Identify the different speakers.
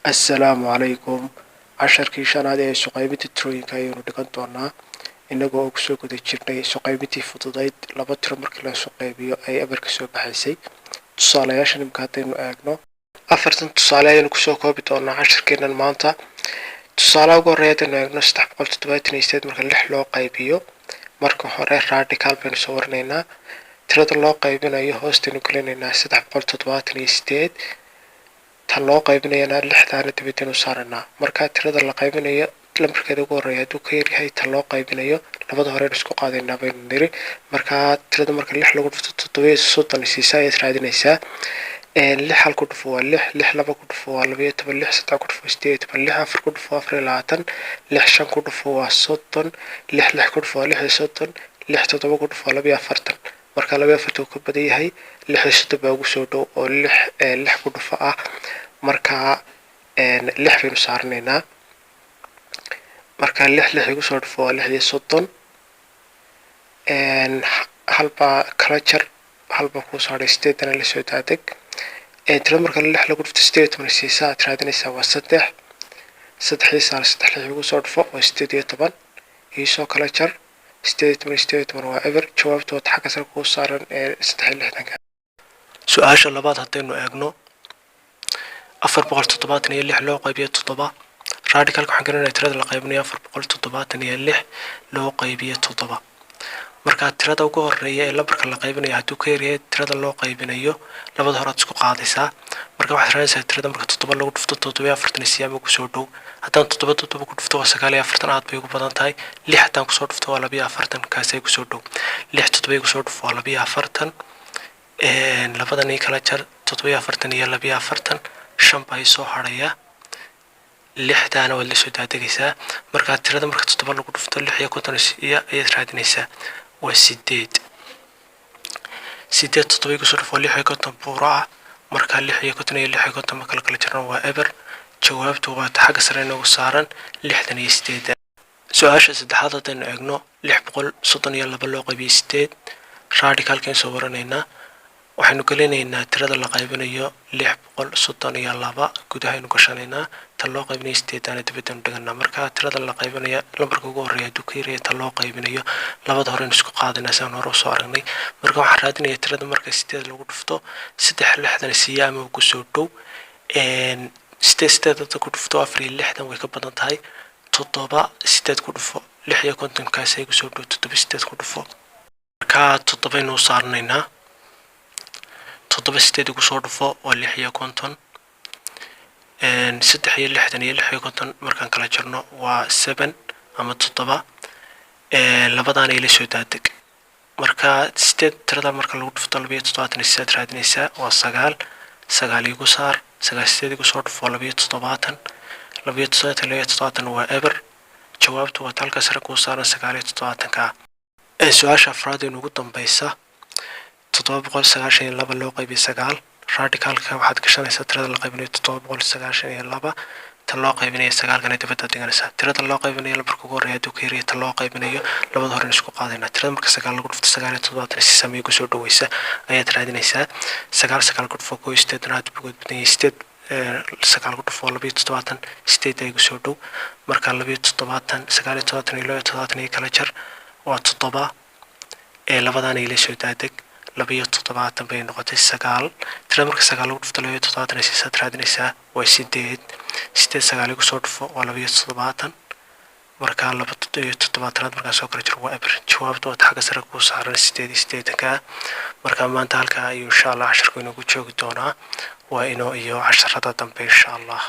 Speaker 1: السلام عليكم. casharkii shanaad ee suqaybinta tirooyinka ayaynu dhigan doonaa inagoo og soo guda jirnay suqaybintii fududayd laba tiro markii la suqaybiyo ay abarka soo baxaysay tusaalayaashan imika haddaynu eegno afartan tusaale ayaynu kusoo koobi doonaa casharkeenan maanta. tusaalaha ugu horreeya haddaynu eegno 378 marka 6 loo qaybiyo marka hore radical baynu soo warinaynaa tirada loo qaybinayo hoostaynu gelinaynaa 378 tan loo qaybinayana 6 dibadaynu saaranaa marka tirada la qaybinayo lambarkeeda ugu horreeya hadduu ka yaryahay tan loo qaybinayo labada hore isku qaadaynaa baynu niri marka tirada marka 6 lagu dhufto 7 siisa ayaad raadinaysaa 6 hal ku dhufo waa 6 6 laba ku dhufo waa 12 6 saddex ku dhufo 8 6 afar ku dhufo 24 6 shan ku dhufo waa 30 6 lix ku dhufo waa 36 6 toddoba ku dhufo waa 24 marka 24 ka badan yahay 6 baa ugu soo dhow oo 6 ku dhufo ah marka 6 baynu saarnaynaa marka 6 igu soo dhufo waa 36 halba kala jar halba ku soo dhistay tan la soo daadeg tirada marka 6 lagu dhufto 8 siisa aad raadinaysaa waa 3 3 saar 3 igu soo dhufo waa 18 isoo kala jar 8 waa ever jawaabtood xagga sare ku saaran 3 su'aasha labaad haddaynu eegno 476 loo qaybiyo 7 radicalka waxaan garanayaa tirada la qaybinayo 476 loo qaybiyo 7 marka tirada ugu horreeya ee lambarka la qaybinayo hadduu ka yaryahay tirada loo qaybinayo labada hore aad isku qaadaysaa marka waxaad raadinaysaa tirada marka 7 lagu dhufto 47 siyaabo ku soo dhow haddaan 7 ku dhufto waa 49 aad bay ugu badan tahay 6 haddaan ku soo dhufto waa 42 kaasay ku soo dhow 6 7 ku soo dhufto waa 42 labadan ay kala jar 47 iyo 42 shan bay soo haraya 6 waa la soo daadegaysaa marka tirada marka 7 lagu dhufto 6 iyo 50 iyo ayaad raadinaysaa waa 8 7 ku soo dhufo 6 iyo 50 buura marka 6 iyo 50 iyo 6 iyo 50 kala kala jarna waa eber jawaabtu waa xagga sare inoo saaran 68 su'aasha saddexaad haddaynu eegno 632 loo qaybiyo 8 radicalkan soo waranaynaa waxaanu gelinaynaa tirada la qaybinayo 632 gudahaynu gashanaynaa tan loo qaybinayo 8 dibadaynu dhiganaa marka tirada la qaybinayo lambarka ugu horreeya hadduu ka yaryahay tan loo qaybinayo labada hore isku qaadanaa saan hore soo aragnay marka waxaan raadinayaa tirada marka 8 lagu dhufto 3 siya ama ku soo dhow 8 ku dhufto 4 way ka badan tahay 7 8 ku dhufo 6 iyo 50 kaasay ku soo dhow 7 8 ku dhufo marka 7 aynu saarnaynaa 7 8 ku soo dhufo waa 6 iyo 50 3 iyo 60 iyo 6 iyo 50 markaan kala jarno waa 7 ama 7 labadaan ay la soo daadeg marka 8 tirada marka lagu dhufto 276 raadinaysaa waa 9 igu saar 9 igu soo dhufo 277 waa eber jawaabtu waa halka sare ku saaran 9 ka su'aasha afraad ee ugu dambaysa 792 loo qaybiyo 9 radicalka waxaad gashanaysaa tirada la qaybinayo 792 tan loo qaybinayo 9 kana dibadda dhiganaysaa tirada loo qaybinayo lambarka ugu horreeya hadduu ka yaryahay tan loo qaybinayo labada hore isku qaadaynaa tirada marka 9 lagu dhufto 9 si samee ku soo dhawaysa ayaad raadinaysaa 9 ku dhufo 8 aad bugood badan 9 ku dhufo 27 8 ay ku soo dhow marka 27 9 iyo kala jar waa 7 labadaan ay la soo daadeg 27 bay noqotay 9 tirada marka 9 lagu dhufto 27 si saad raadinaysaa waa 8 9 igu soo dhufo waa 27 marka 27 marka soo kala jiro waa eber jawaabtu waa xagga sare ku saaran 8 ka marka maanta halka ayuu insha Allah casharku inoo joogi doonaa waa inoo iyo casharada dambe insha Allah